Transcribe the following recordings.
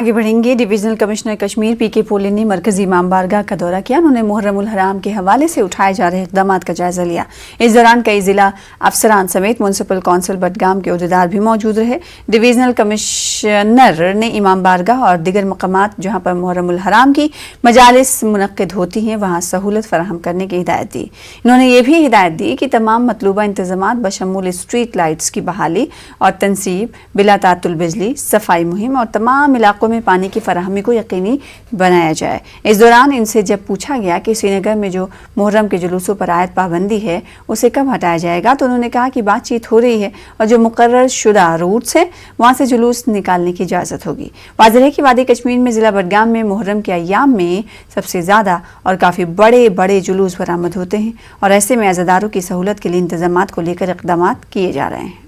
आगे बढ़ेंगे। Divisional commissioner Kashmir पीके pollen ने मरकजी इमाम बारगाह का दौरा किया। उन्होंने मुहर्रमुल हराम के हवाले से उठाए जा रहे इक़दाम का जायजा लिया। इस दौरान कई जिला अफसरान समेत म्युनिसिपल कौंसिल बडगाम के अहदेदार भी मौजूद रहे। डिवीजनल कमिश्नर ने इमाम बारगाह और दीगर मकामात जहाँ पर मुहर्रमुल हराम की मजालिस मुनक्किद होती हैं वहाँ सहूलत फराहम करने की हिदायत दी। इन्होंने ये भी हिदायत दी कि तमाम मतलूबा इंतजामात बशमूल स्ट्रीट लाइट्स की बहाली और तनसीब, बिला तातुल बिजली, सफाई मुहिम और तमाम इलाकों में पानी की फराहमी को यकीनी बनाया जाए। इस दौरान इनसे जब पूछा गया कि श्रीनगर में जो मुहर्रम के जुलूसों पर आयत पाबंदी है उसे कब हटाया जाएगा, तो उन्होंने कहा कि बातचीत हो रही है और जो मुकर्रर शुदा रूट्स है वहाँ से जुलूस निकालने की इजाज़त होगी। वाज़ेह है कि वादी कश्मीर में ज़िला बडगाम में मुहर्रम के अय्याम में सबसे ज़्यादा और काफ़ी बड़े बड़े जुलूस बरामद होते हैं और ऐसे में अज़ादारों की सहूलत के लिए इंतजामात को लेकर इक़दाम किए जा रहे हैं।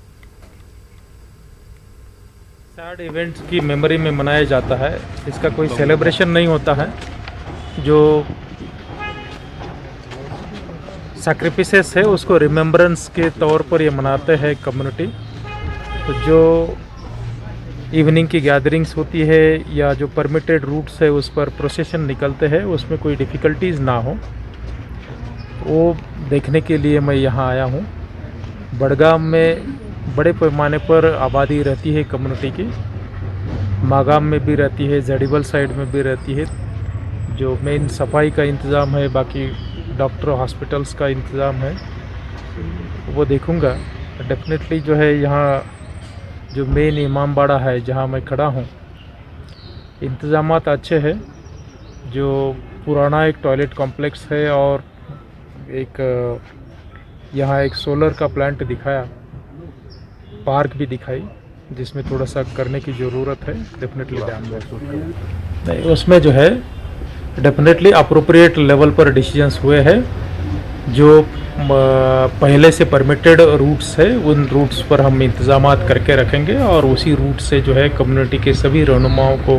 सैड इवेंट्स की मेमोरी में मनाया जाता है। इसका कोई सेलिब्रेशन नहीं होता है। जो सैक्रिफिसेस है उसको रिमेम्बरेंस के तौर पर ये मनाते हैं कम्युनिटी। तो जो इवनिंग की गैदरिंग्स होती है या जो परमिटेड रूट्स है उस पर प्रोसेशन निकलते हैं, उसमें कोई डिफ़िकल्टीज़ ना हो वो देखने के लिए मैं यहाँ आया हूँ। बडगाम में बड़े पैमाने पर आबादी रहती है कम्युनिटी की। मागाम में भी रहती है, जड़ीबल साइड में भी रहती है। जो मेन सफाई का इंतज़ाम है, बाकी डॉक्टर हॉस्पिटल्स का इंतज़ाम है, वो देखूँगा। डेफिनेटली जो है यहाँ जो मेन इमाम बाड़ा है जहाँ मैं खड़ा हूँ, इंतज़ामात अच्छे हैं। जो पुराना एक टॉयलेट कॉम्प्लेक्स है और एक यहाँ एक सोलर का प्लांट दिखाया, पार्क भी दिखाई, जिसमें थोड़ा सा करने की ज़रूरत है। डेफिनेटली ध्यान नहीं, उसमें जो है डेफिनेटली अप्रोप्रिएट लेवल पर डिसीजंस हुए हैं। जो पहले से परमिटेड रूट्स है उन रूट्स पर हम इंतज़ामात करके रखेंगे और उसी रूट से जो है कम्युनिटी के सभी रहनुमाओं को